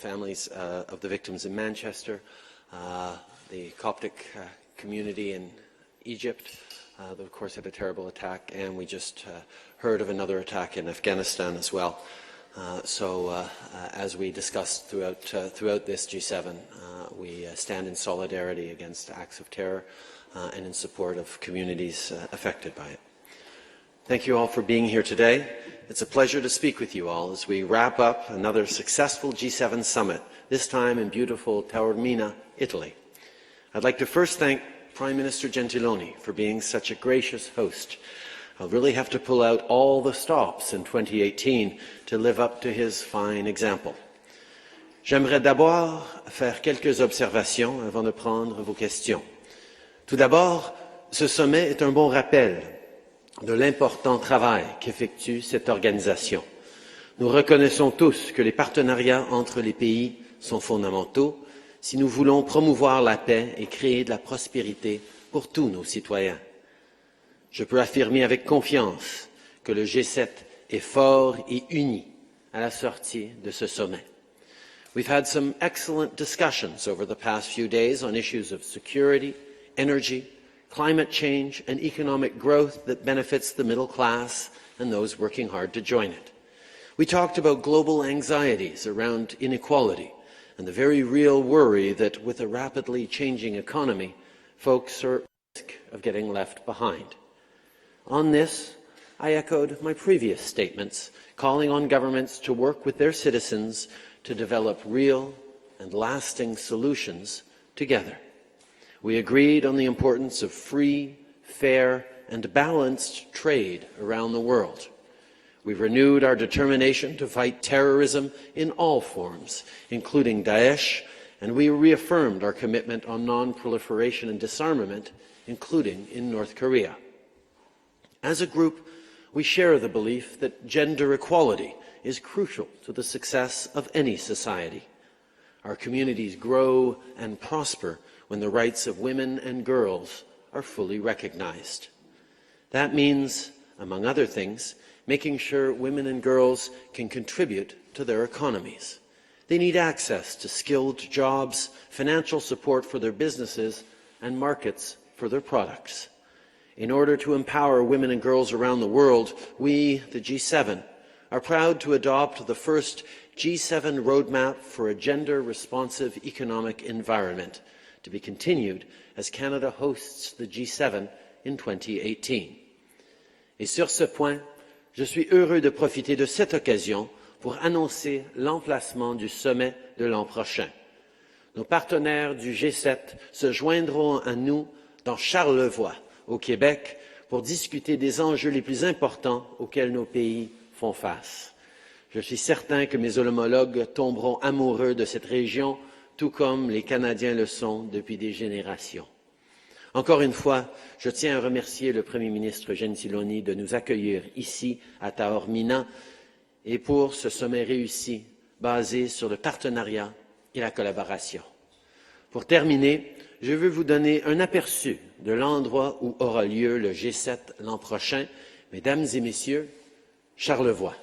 families of the victims in Manchester, the Coptic community in Egypt, that of course had a terrible attack, and we just heard of another attack in Afghanistan as well. As we discussed throughout this G7, we stand in solidarity against acts of terror and in support of communities affected by it. Thank you all for being here today. It's a pleasure to speak with you all as we wrap up another successful G7 summit, this time in beautiful Taormina, Italy. I'd like to first thank Prime Minister Gentiloni for being such a gracious host. I'll really have to pull out all the stops in 2018 to live up to his fine example. J'aimerais d'abord faire quelques observations avant de prendre vos questions. Tout d'abord, ce sommet est un bon rappel de l'important travail qu'effectue cette organisation. Nous reconnaissons tous que les partenariats entre les pays sont fondamentaux si nous voulons promouvoir la paix et créer de la prospérité pour tous nos citoyens. Je peux affirmer avec confiance que le G7 est fort et uni à la sortie de ce sommet. We've had some excellent discussions over the past few days on issues of security, energy, climate change, and economic growth that benefits the middle class and those working hard to join it. We talked about global anxieties around inequality and the very real worry that with a rapidly changing economy, folks are at risk of getting left behind. On this, I echoed my previous statements, calling on governments to work with their citizens to develop real and lasting solutions together. We agreed on the importance of free, fair, and balanced trade around the world. We've renewed our determination to fight terrorism in all forms, including Daesh, and we reaffirmed our commitment on non-proliferation and disarmament, including in North Korea. As a group, we share the belief that gender equality is crucial to the success of any society. Our communities grow and prosper when the rights of women and girls are fully recognized. That means, among other things, making sure women and girls can contribute to their economies. They need access to skilled jobs, financial support for their businesses, and markets for their products. In order to empower women and girls around the world, we, the G7, are proud to adopt the first G7 roadmap for a gender-responsive economic environment, to be continued as Canada hosts the G7 in 2018. Et sur ce point, je suis heureux de profiter de cette occasion pour annoncer l'emplacement du sommet de l'an prochain. Nos partenaires du G7 se joindront à nous dans Charlevoix, au Québec, pour discuter des enjeux les plus importants auxquels nos pays font face. Je suis certain que mes homologues tomberont amoureux de cette région, tout comme les Canadiens le sont depuis des générations. Encore une fois, je tiens à remercier le Premier ministre Gentiloni de nous accueillir ici à Taormina et pour ce sommet réussi basé sur le partenariat et la collaboration. Pour terminer, je veux vous donner un aperçu de l'endroit où aura lieu le G7 l'an prochain. Mesdames et messieurs, Charlevoix.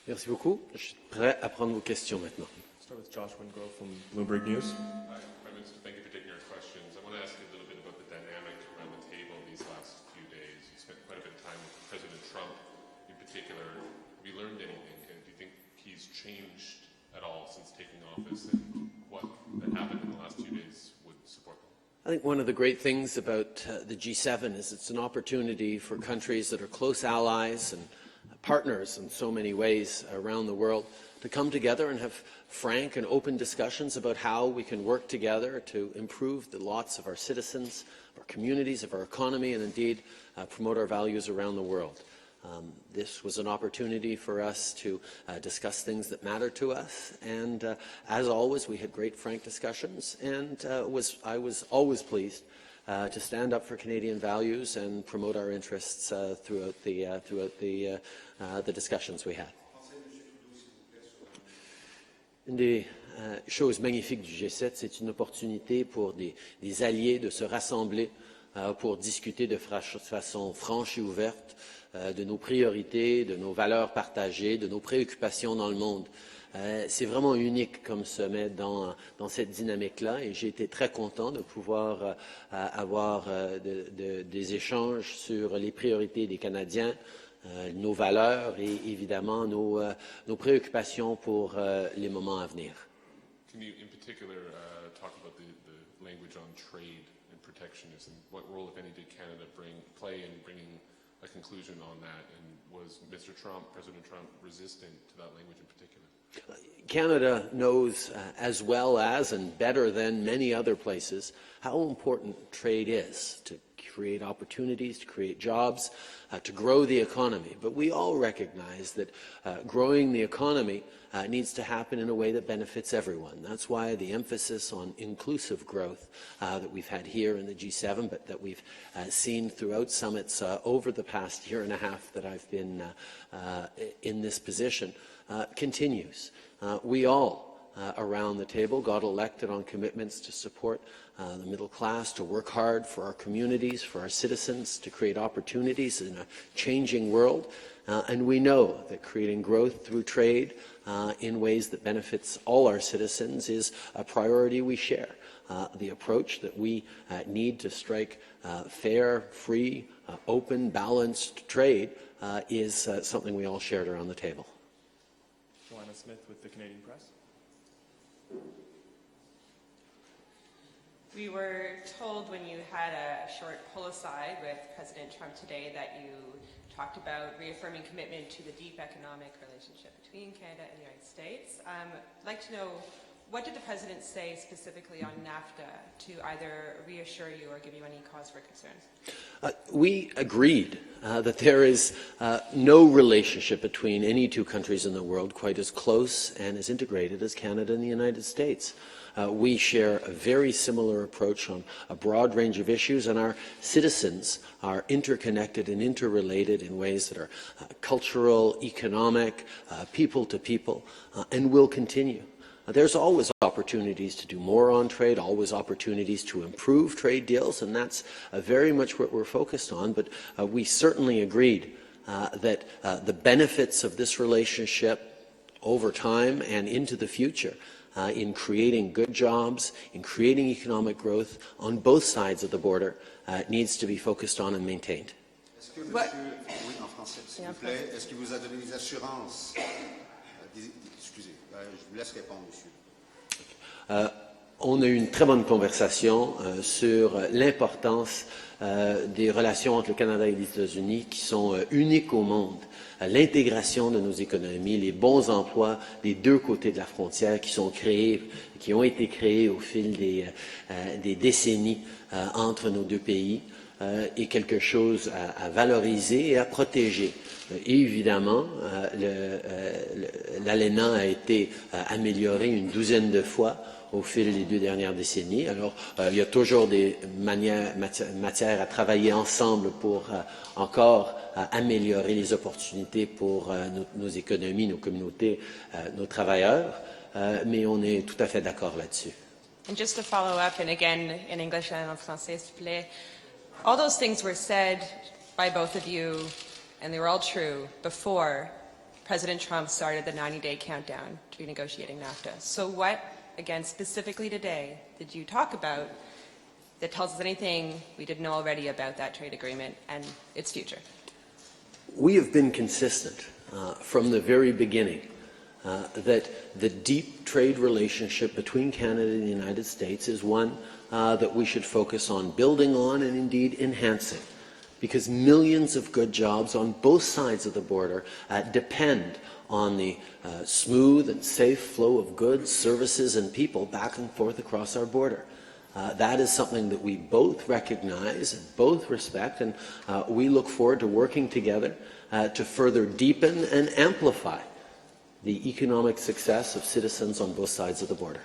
Merci beaucoup. Je suis prêt à prendre vos questions maintenant. Start with Josh Wingrove from Bloomberg News. Prime Minister, thank you for taking our questions. I want to ask you a little bit about the dynamic around the table these last few days. You spent quite a bit of time with the particular, have you learned anything? And do you think he's changed at all since taking office, and what had happened in the last few days would support them? I think one of the great things about the G7 is it's an opportunity for countries that are close allies and partners in so many ways around the world to come together and have frank and open discussions about how we can work together to improve the lots of our citizens, our communities, of our economy, and indeed promote our values around the world. This was an opportunity for us to discuss things that matter to us, and as always, we had great frank discussions, and I was always pleased to stand up for Canadian values and promote our interests throughout the discussions we had. Une des choses magnifiques du G7, c'est une opportunité pour des alliés de se rassembler pour discuter de façon franche et ouverte de nos priorités, de nos valeurs partagées, de nos préoccupations dans le monde. C'est vraiment unique comme sommet dans cette dynamique-là, et j'ai été très content de pouvoir avoir des échanges sur les priorités des Canadiens, nos valeurs et évidemment nos préoccupations pour les moments à venir. Can you, in particular, talk about the language on trade and protectionism? What role, if any, did Canada play in bringing a conclusion on that? And was President Trump, resistant to that language in particular? Canada knows as well as and better than many other places how important trade is to create opportunities, to create jobs, to grow the economy. But we all recognize that growing the economy needs to happen in a way that benefits everyone. That's why the emphasis on inclusive growth that we've had here in the G7, but that we've seen throughout summits over the past year and a half that I've been in this position, continues. We all around the table got elected on commitments to support the middle class, to work hard for our communities, for our citizens, to create opportunities in a changing world. And we know that creating growth through trade in ways that benefits all our citizens is a priority we share. The approach that we need to strike fair, free, open, balanced trade is something we all shared around the table. Joanna Smith with the Canadian Press. We were told when you had a short pull-aside with President Trump today that you talked about reaffirming commitment to the deep economic relationship between Canada and the United States. I'd like to know, what did the President say specifically on NAFTA to either reassure you or give you any cause for concerns? We agreed that there is no relationship between any two countries in the world quite as close and as integrated as Canada and the United States. We share a very similar approach on a broad range of issues, and our citizens are interconnected and interrelated in ways that are cultural, economic, people to people, and will continue. There's always opportunities to do more on trade, always opportunities to improve trade deals, and that's very much what we're focused on. But we certainly agreed that the benefits of this relationship over time and into the future in creating good jobs, in creating economic growth on both sides of the border needs to be focused on and maintained. Est-ce que monsieur, oui, en français, s'il vous plaît, est-ce qu'il vous a donné des assurances? Excusez, je vous laisse répondre, monsieur. On a eu une très bonne conversation sur l'importance des relations entre le Canada et les États-Unis qui sont uniques au monde. L'intégration de nos économies, les bons emplois des deux côtés de la frontière qui ont été créés au fil des décennies entre nos deux pays est quelque chose à valoriser et à protéger. Et évidemment, l'ALENA a été amélioré une douzaine de fois au fil des 2 dernières décennies. Alors, il y a toujours des matières à travailler ensemble pour encore améliorer les opportunités pour nos économies, nos communautés, nos travailleurs, mais on est tout à fait d'accord là-dessus. And just to follow up, and again in English and en français, s'il vous plaît, all those things were said by both of you, and they were all true before President Trump started the 90-day countdown to renegotiating NAFTA. So what, again, specifically today, did you talk about that tells us anything we didn't know already about that trade agreement and its future? we have been consistent from the very beginning that the deep trade relationship between Canada and the United States is one that we should focus on building on and indeed enhancing, because millions of good jobs on both sides of the border depend on the smooth and safe flow of goods, services, and people back and forth across our border. That is something that we both recognize and both respect, and we look forward to working together to further deepen and amplify the economic success of citizens on both sides of the border.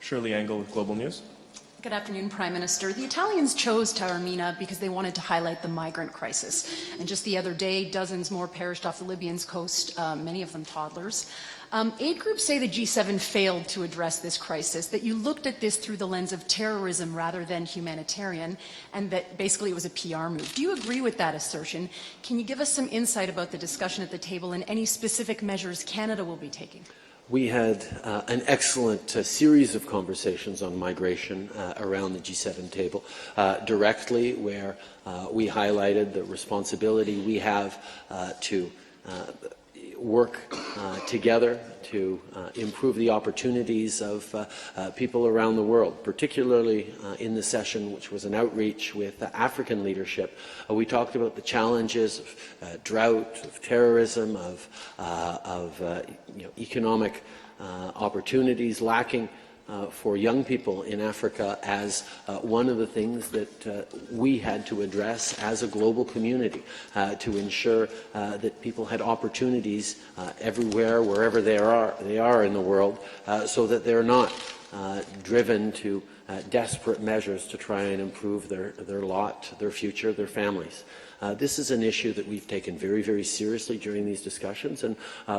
Shirley Engel with Global News. Good afternoon, Prime Minister. The Italians chose Taormina because they wanted to highlight the migrant crisis. And just the other day, dozens more perished off the Libyan coast, many of them toddlers. Aid groups say the G7 failed to address this crisis, that you looked at this through the lens of terrorism rather than humanitarian, and that basically it was a PR move. Do you agree with that assertion? Can you give us some insight about the discussion at the table and any specific measures Canada will be taking? We had an excellent series of conversations on migration around the G7 table, directly where we highlighted the responsibility we have to work together to improve the opportunities of people around the world, particularly in the session, which was an outreach with African leadership. We talked about the challenges of drought, of terrorism, of economic opportunities lacking for young people in Africa as one of the things that we had to address as a global community to ensure that people had opportunities everywhere, wherever they are in the world, so that they're not driven to desperate measures to try and improve their lot, their future, their families. This is an issue that we've taken very, very seriously during these discussions, and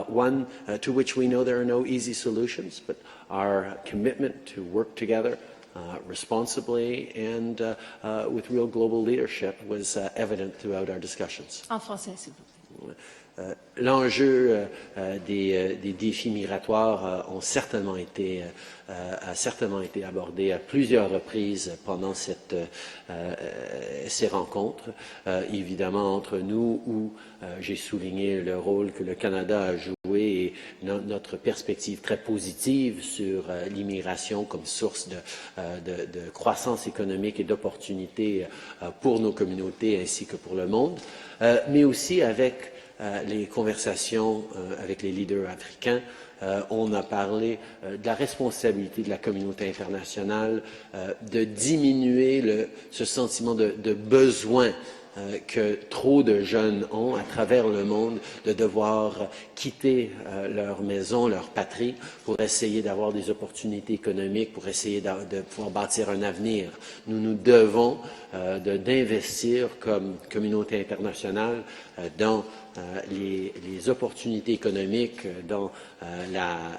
one to which we know there are no easy solutions, but our commitment to work together responsibly and with real global leadership was evident throughout our discussions. En français, s'il vous plaît. L'enjeu des défis migratoires a certainement été abordé à plusieurs reprises pendant ces rencontres, évidemment entre nous, où j'ai souligné le rôle que le Canada a joué et notre perspective très positive sur l'immigration comme source de croissance économique et d'opportunités pour nos communautés ainsi que pour le monde, mais aussi avec les conversations avec les leaders africains. On a parlé de la responsabilité de la communauté internationale de diminuer ce sentiment de besoin que trop de jeunes ont à travers le monde, de devoir quitter leur maison, leur patrie, pour essayer d'avoir des opportunités économiques, pour essayer de pouvoir bâtir un avenir. Nous nous devons d'investir comme communauté internationale dans les opportunités économiques, dans la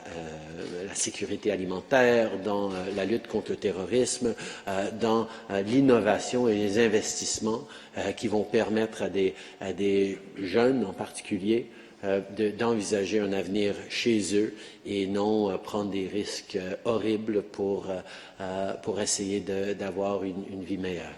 sécurité alimentaire, dans la lutte contre le terrorisme, dans l'innovation et les investissements qui vont permettre à des jeunes en particulier d'envisager un avenir chez eux et non prendre des risques horribles pour essayer d'avoir une vie meilleure.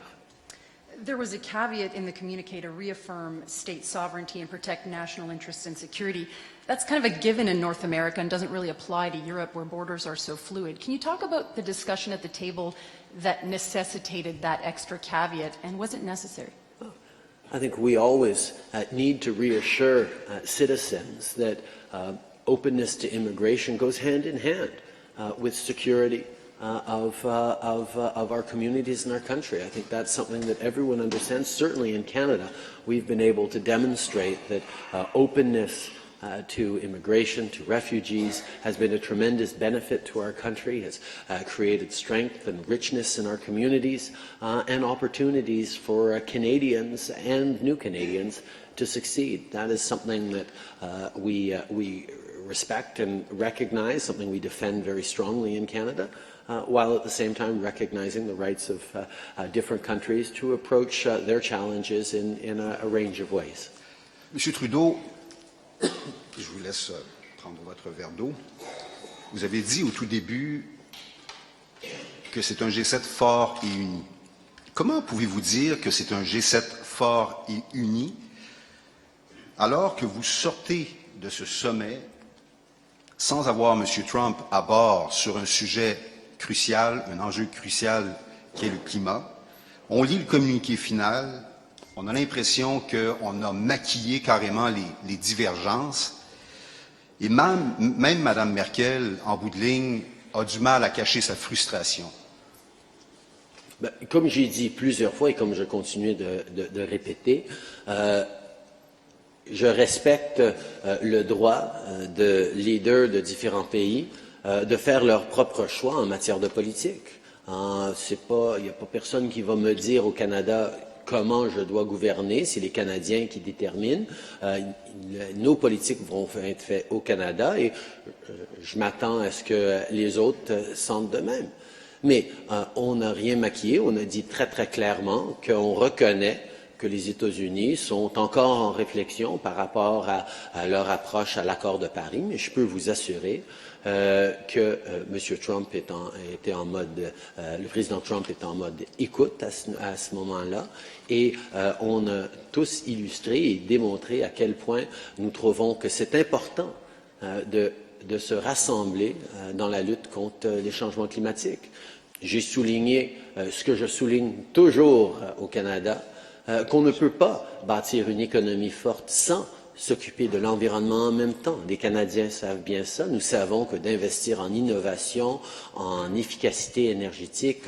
There was a caveat in the communique to reaffirm state sovereignty and protect national interests and security. That's kind of a given in North America and doesn't really apply to Europe where borders are so fluid. Can you talk about the discussion at the table that necessitated that extra caveat, and was it necessary? I think we always need to reassure citizens that openness to immigration goes hand in hand with security of our communities in our country. I think that's something that everyone understands. Certainly in Canada, we've been able to demonstrate that openness to immigration, to refugees, has been a tremendous benefit to our country, has created strength and richness in our communities, and opportunities for Canadians and new Canadians to succeed. That is something that we respect and recognize, something we defend very strongly in Canada, while at the same time recognizing the rights of different countries to approach their challenges in a range of ways. Monsieur Trudeau, je vous laisse prendre votre verre d'eau. Vous avez dit au tout début que c'est un G7 fort et uni. Comment pouvez-vous dire que c'est un G7 fort et uni Alors que vous sortez de ce sommet sans avoir M. Trump à bord sur un sujet crucial, un enjeu crucial qui est le climat, on lit le communiqué final, on a l'impression qu'on a maquillé carrément les divergences, et même Mme Merkel, en bout de ligne, a du mal à cacher sa frustration. Ben, comme j'ai dit plusieurs fois et comme je continue de répéter, je respecte le droit de leaders de différents pays de faire leur propre choix en matière de politique. Il n'y a pas personne qui va me dire au Canada comment je dois gouverner, c'est les Canadiens qui déterminent. Nos politiques vont être faites au Canada et je m'attends à ce que les autres sentent de même. Mais on n'a rien maquillé, on a dit très très clairement qu'on reconnaît que les États-Unis sont encore en réflexion par rapport à leur approche à l'accord de Paris, mais je peux vous assurer que M. Trump était en mode, le président Trump est en mode écoute à ce moment-là, et on a tous illustré et démontré à quel point nous trouvons que c'est important de se rassembler dans la lutte contre les changements climatiques. J'ai souligné ce que je souligne toujours au Canada, qu'on ne peut pas bâtir une économie forte sans s'occuper de l'environnement en même temps. Les Canadiens savent bien ça. Nous savons que d'investir en innovation, en efficacité énergétique,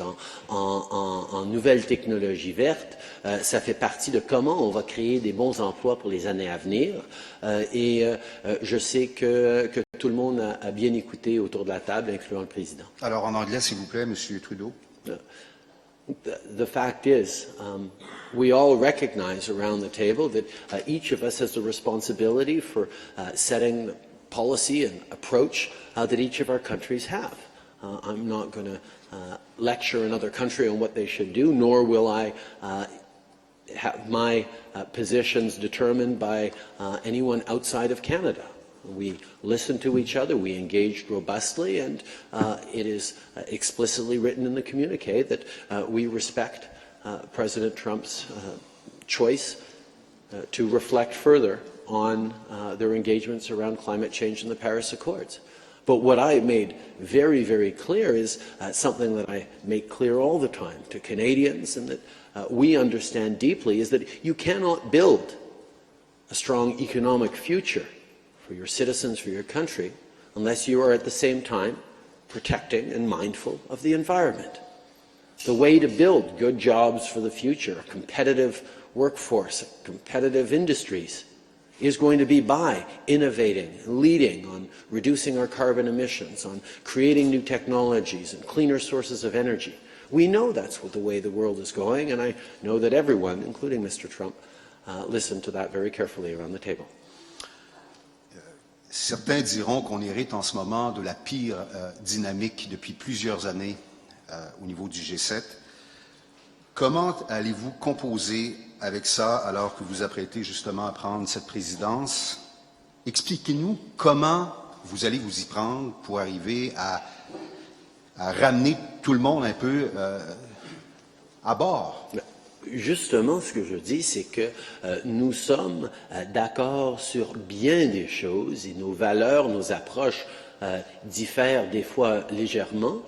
en nouvelles technologies vertes, ça fait partie de comment on va créer des bons emplois pour les années à venir. Je sais que tout le monde a bien écouté autour de la table, incluant le président. Alors, en anglais, s'il vous plaît, M. Trudeau. The fact is, we all recognize around the table that each of us has a responsibility for setting the policy and approach that each of our countries have. I'm not going to lecture another country on what they should do, nor will I have my positions determined by anyone outside of Canada. We listened to each other, we engaged robustly, and it is explicitly written in the communique that we respect President Trump's choice to reflect further on their engagements around climate change and the Paris Accords. But what I made very, very clear is something that I make clear all the time to Canadians and that we understand deeply, is that you cannot build a strong economic future for your citizens, for your country, unless you are at the same time protecting and mindful of the environment. The way to build good jobs for the future, a competitive workforce, competitive industries, is going to be by innovating and leading on reducing our carbon emissions, on creating new technologies and cleaner sources of energy. We know that's the way the world is going, and I know that everyone, including Mr. Trump, listened to that very carefully around the table. Certains diront qu'on hérite en ce moment de la pire dynamique depuis plusieurs années au niveau du G7. Comment allez-vous composer avec ça alors que vous apprêtez justement à prendre cette présidence? Expliquez-nous comment vous allez vous y prendre pour arriver à ramener tout le monde un peu à bord. Justement, ce que je dis, c'est que nous sommes d'accord sur bien des choses et nos valeurs, nos approches diffèrent des fois légèrement,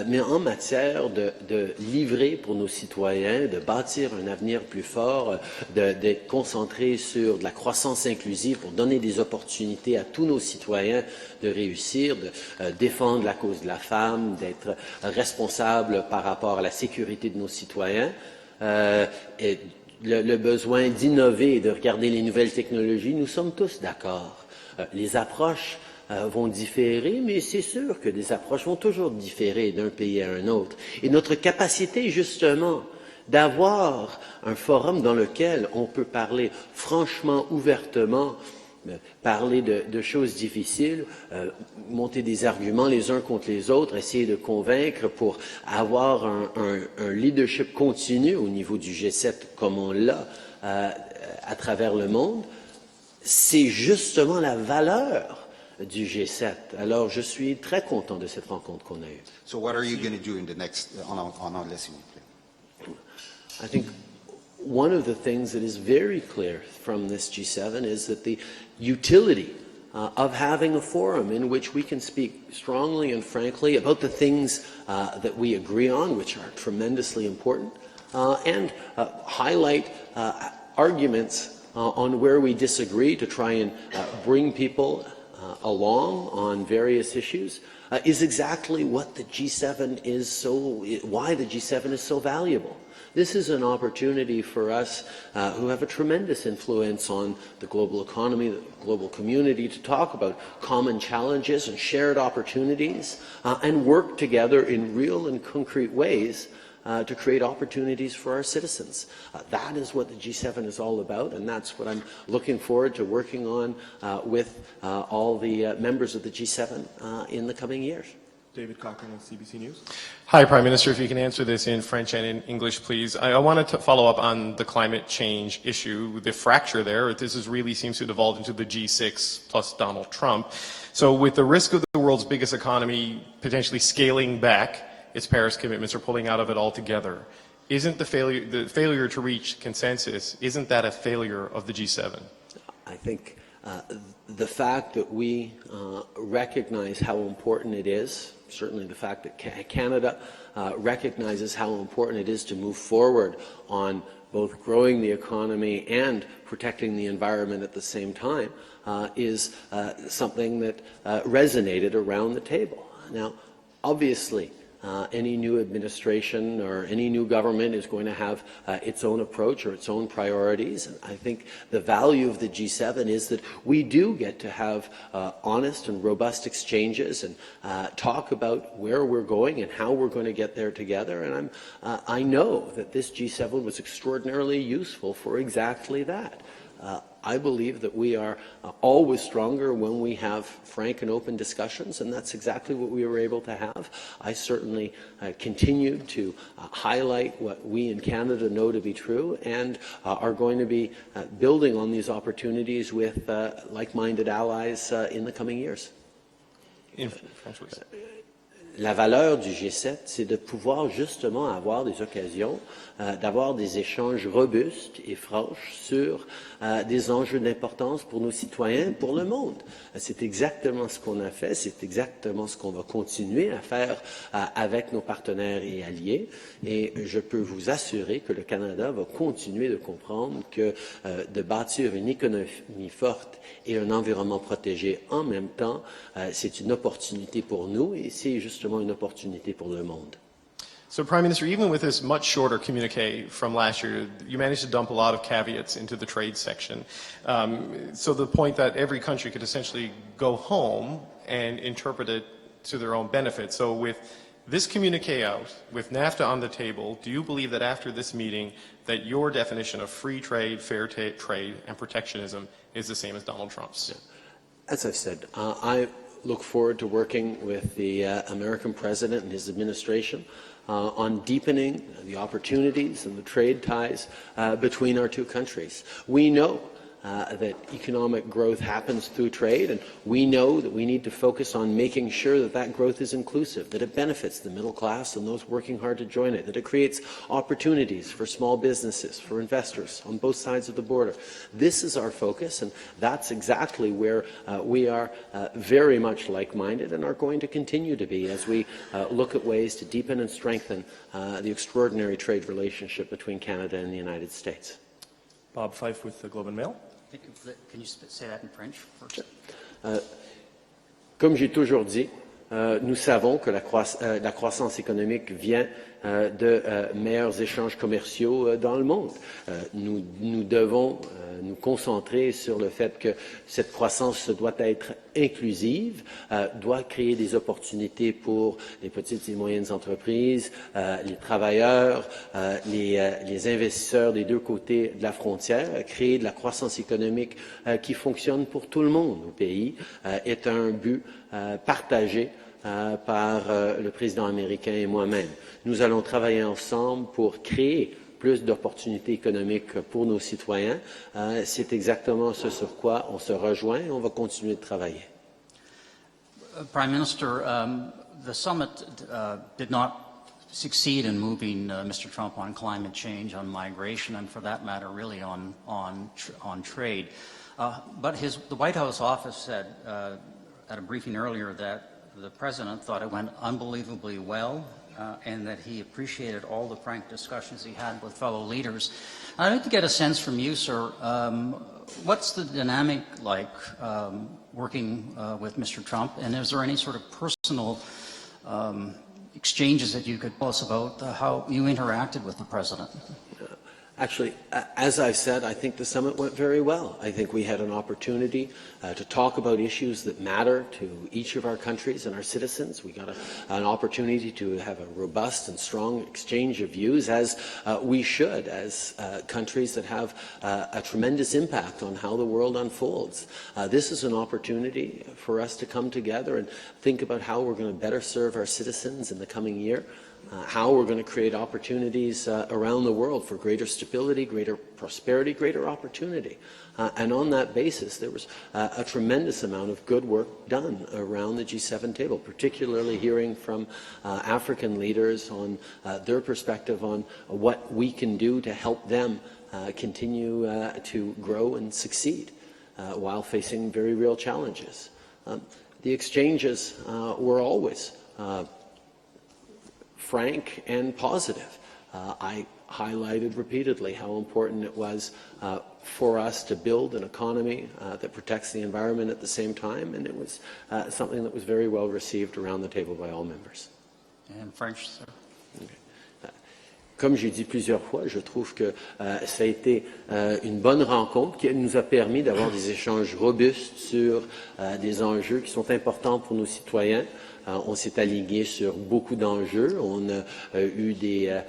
mais en matière de livrer pour nos citoyens, de bâtir un avenir plus fort, d'être concentré sur de la croissance inclusive pour donner des opportunités à tous nos citoyens de réussir, de défendre la cause de la femme, d'être responsable par rapport à la sécurité de nos citoyens. Et le besoin d'innover et de regarder les nouvelles technologies, nous sommes tous d'accord. Les approches vont différer, mais c'est sûr que des approches vont toujours différer d'un pays à un autre. Et notre capacité, justement, d'avoir un forum dans lequel on peut parler franchement, ouvertement, parler de choses difficiles, monter des arguments les uns contre les autres, essayer de convaincre pour avoir un leadership continu au niveau du G7 comme on l'a à travers le monde, c'est justement la valeur du G7. Alors, je suis très content de cette rencontre qu'on a eue. So what are you going to do in the next, en anglais, s'il vous plaît? I think one of the things that is very clear from this G7 is that the utility of having a forum in which we can speak strongly and frankly about the things that we agree on, which are tremendously important, and highlight arguments on where we disagree to try and bring people along on various issues, is exactly what the G7 is why the G7 is so valuable. This is an opportunity for us who have a tremendous influence on the global economy, the global community, to talk about common challenges and shared opportunities and work together in real and concrete ways to create opportunities for our citizens. That is what the G7 is all about, and that's what I'm looking forward to working on with all the members of the G7 in the coming years. David Cochran with CBC News. Hi, Prime Minister. If you can answer this in French and in English, please. I wanted to follow up on the climate change issue, the fracture there. This really seems to have devolved into the G6 plus Donald Trump. So with the risk of the world's biggest economy potentially scaling back its Paris commitments or pulling out of it altogether, isn't the failure to reach consensus, isn't that a failure of the G7? I think the fact that we recognize how important it is, certainly the fact that Canada recognizes how important it is to move forward on both growing the economy and protecting the environment at the same time, is something that resonated around the table. Now, obviously, any new administration or any new government is going to have its own approach or its own priorities. And I think the value of the G7 is that we do get to have honest and robust exchanges and talk about where we're going and how we're going to get there together. And I know that this G7 was extraordinarily useful for exactly that. I believe that we are always stronger when we have frank and open discussions, and that's exactly what we were able to have. I certainly continued to highlight what we in Canada know to be true and are going to be building on these opportunities with like-minded allies in the coming years. In French, please. La valeur du G7, c'est de pouvoir justement avoir des occasions d'avoir des échanges robustes et franches sur des enjeux d'importance pour nos citoyens, pour le monde. C'est exactement ce qu'on a fait, c'est exactement ce qu'on va continuer à faire avec nos partenaires et alliés. Et je peux vous assurer que le Canada va continuer de comprendre que de bâtir une économie forte et un environnement protégé en même temps, c'est une opportunité pour nous et c'est justement une opportunité pour le monde. So, Prime Minister, even with this much shorter communique from last year, you managed to dump a lot of caveats into the trade section. So the point that every country could essentially go home and interpret it to their own benefit. So with this communique out, with NAFTA on the table, do you believe that after this meeting that your definition of free trade, fair trade, and protectionism is the same as Donald Trump's? As I've said, I look forward to working with the American president and his administration on deepening the opportunities and the trade ties between our two countries. We know that economic growth happens through trade, and we know that we need to focus on making sure that that growth is inclusive, that it benefits the middle class and those working hard to join it, that it creates opportunities for small businesses, for investors on both sides of the border. This is our focus, and that's exactly where we are very much like-minded and are going to continue to be as we look at ways to deepen and strengthen the extraordinary trade relationship between Canada and the United States. Bob Fife with the Globe and Mail. Can you say that in French first? Comme j'ai toujours dit, nous savons que la croissance économique vient de meilleurs échanges commerciaux dans le monde. Nous devons nous concentrer sur le fait que cette croissance doit être inclusive, doit créer des opportunités pour les petites et moyennes entreprises, les travailleurs, les investisseurs des deux côtés de la frontière. Créer de la croissance économique qui fonctionne pour tout le monde au pays est un but partagé par le président américain et moi-même. Nous allons travailler ensemble pour créer plus d'opportunités économiques pour nos citoyens. C'est exactement ce sur quoi on se rejoint et on va continuer de travailler. Prime Minister, the summit did not succeed in moving Mr. Trump on climate change, on migration, and for that matter, really on trade. But the White House office said at a briefing earlier that the president thought it went unbelievably well and that he appreciated all the frank discussions he had with fellow leaders. I'd like to get a sense from you, sir, what's the dynamic like working with Mr. Trump, and is there any sort of personal exchanges that you could tell us about how you interacted with the president? Actually, as I've said, I think the summit went very well. I think we had an opportunity to talk about issues that matter to each of our countries and our citizens. We got an opportunity to have a robust and strong exchange of views, as we should, as countries that have a tremendous impact on how the world unfolds. This is an opportunity for us to come together and think about how we're going to better serve our citizens in the coming year. How we're going to create opportunities around the world for greater stability, greater prosperity, greater opportunity. And on that basis, there was a tremendous amount of good work done around the G7 table, particularly hearing from African leaders on their perspective on what we can do to help them continue to grow and succeed while facing very real challenges. The exchanges were always frank and positive. I highlighted repeatedly how important it was for us to build an economy that protects the environment at the same time, and it was something that was very well received around the table by all members. In French, sir. Okay. Comme j'ai dit plusieurs fois, je trouve que ça a été une bonne rencontre qui nous a permis d'avoir des échanges robustes sur des enjeux qui sont importants pour nos citoyens. On s'est aligné sur beaucoup d'enjeux. On a eu des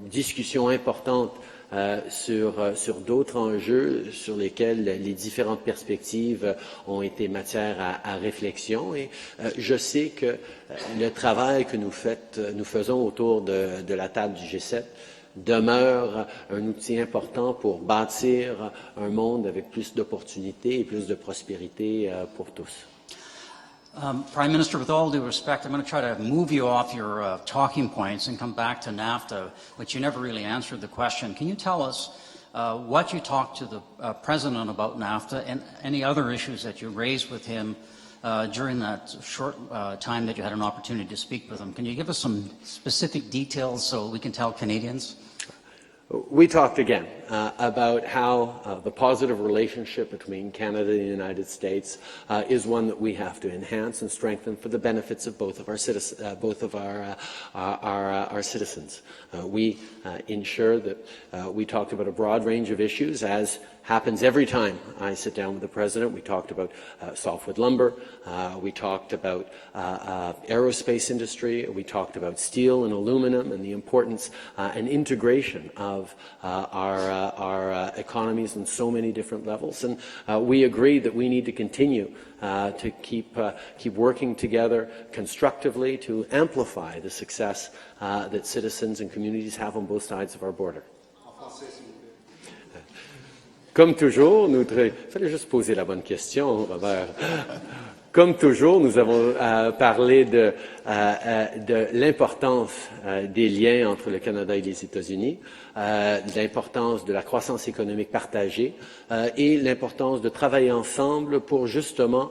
discussions importantes sur d'autres enjeux sur lesquels les différentes perspectives ont été matière à réflexion. Et je sais que le travail que nous faisons autour de la table du G7 demeure un outil important pour bâtir un monde avec plus d'opportunités et plus de prospérité pour tous. Prime Minister, with all due respect, I'm going to try to move you off your talking points and come back to NAFTA, which you never really answered the question. Can you tell us what you talked to the President about NAFTA and any other issues that you raised with him during that short time that you had an opportunity to speak with him? Can you give us some specific details so we can tell Canadians? We talked again about how the positive relationship between Canada and the United States is one that we have to enhance and strengthen for the benefits of both of our citizens. We ensure that we talked about a broad range of issues, as happens every time I sit down with the President. We talked about softwood lumber, we talked about aerospace industry, we talked about steel and aluminum and the importance and integration of our economies on so many different levels. And we agreed that we need to continue to keep working together constructively to amplify the success that citizens and communities have on both sides of our border. Comme toujours, fallait juste poser la bonne question, Robert. Comme toujours, nous avons parlé de l'importance des liens entre le Canada et les États-Unis, de l'importance de la croissance économique partagée et l'importance de travailler ensemble pour justement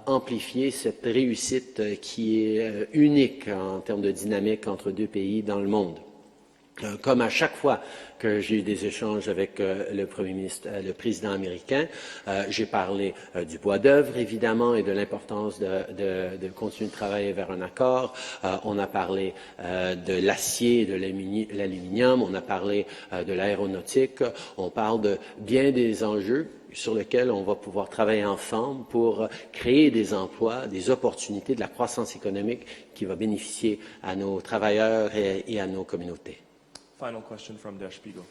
amplifier cette réussite qui est unique en termes de dynamique entre deux pays dans le monde. Comme à chaque fois que j'ai eu des échanges avec le Premier ministre, le président américain, j'ai parlé du bois d'œuvre, évidemment, et de l'importance de continuer de travailler vers un accord. On a parlé de l'acier et de l'aluminium, on a parlé de l'aéronautique, on parle de bien des enjeux sur lesquels on va pouvoir travailler ensemble pour créer des emplois, des opportunités, de la croissance économique qui va bénéficier à nos travailleurs et à nos communautés. Final question from Der Spiegel.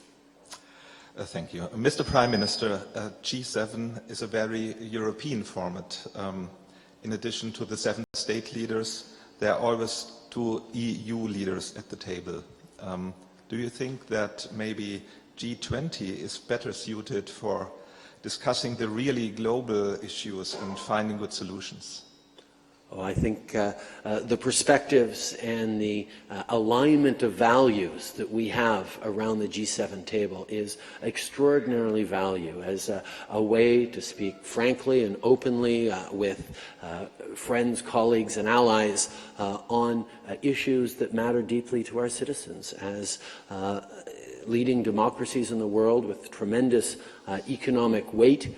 Thank you. Mr. Prime Minister, G7 is a very European format. In addition to the 7 state leaders, there are always 2 EU leaders at the table. Do you think that maybe G20 is better suited for discussing the really global issues and finding good solutions? Oh, I think the perspectives and the alignment of values that we have around the G7 table is extraordinarily valuable as a way to speak frankly and openly with friends, colleagues, and allies on issues that matter deeply to our citizens. As leading democracies in the world with tremendous economic weight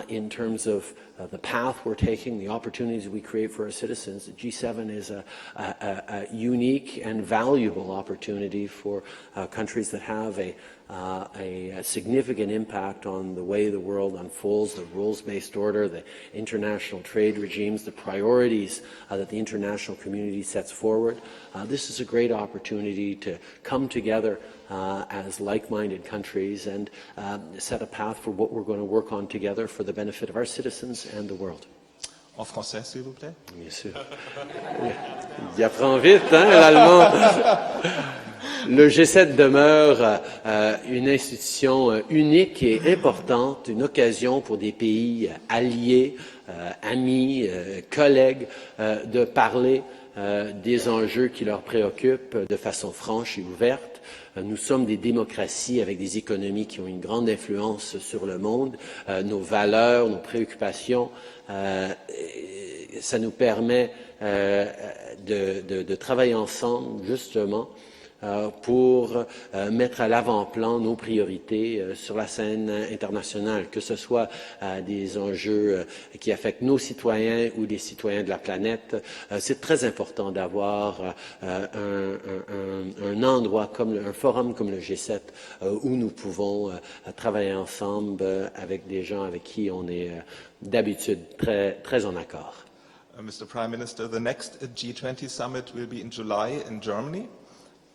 in terms of the path we're taking, the opportunities we create for our citizens, the G7 is a unique and valuable opportunity for countries that have a significant impact on the way the world unfolds, the rules-based order, the international trade regimes, the priorities that the international community sets forward. This is a great opportunity to come together as like-minded countries and set a path for what we're going to work on together for the benefit of our citizens and the world. En français, s'il vous plaît. Bien sûr. Il apprend vite, hein, l'allemand. Le G7 demeure une institution unique et importante, une occasion pour des pays alliés, amis, collègues, de parler des enjeux qui leur préoccupent de façon franche et ouverte. Nous sommes des démocraties avec des économies qui ont une grande influence sur le monde. Nos valeurs, nos préoccupations, ça nous permet de travailler ensemble, justement, pour mettre à l'avant-plan nos priorités sur la scène internationale, que ce soit des enjeux qui affectent nos citoyens ou des citoyens de la planète. C'est très important d'avoir un endroit comme un forum comme le G7 où nous pouvons travailler ensemble avec des gens avec qui on est d'habitude très en accord. Mr. Prime Minister, the next G20 summit will be in July in Germany.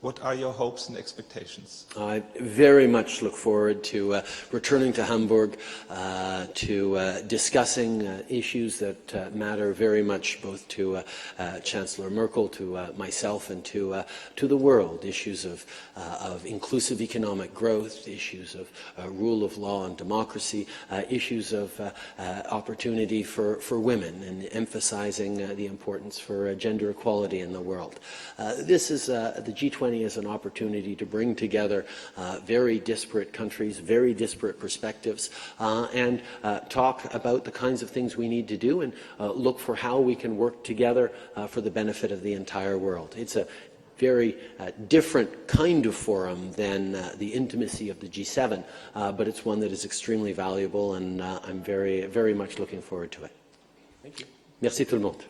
What are your hopes and expectations? I very much look forward to returning to Hamburg, to discussing issues that matter very much both to Chancellor Merkel, to myself, and to the world. Issues of inclusive economic growth, issues of rule of law and democracy, issues of opportunity for women, and emphasizing the importance for gender equality in the world. This is the G20 is an opportunity to bring together very disparate countries, very disparate perspectives, and talk about the kinds of things we need to do and look for how we can work together for the benefit of the entire world. It's a very different kind of forum than the intimacy of the G7, but it's one that is extremely valuable, and I'm very much looking forward to it. Thank you. Merci tout le monde.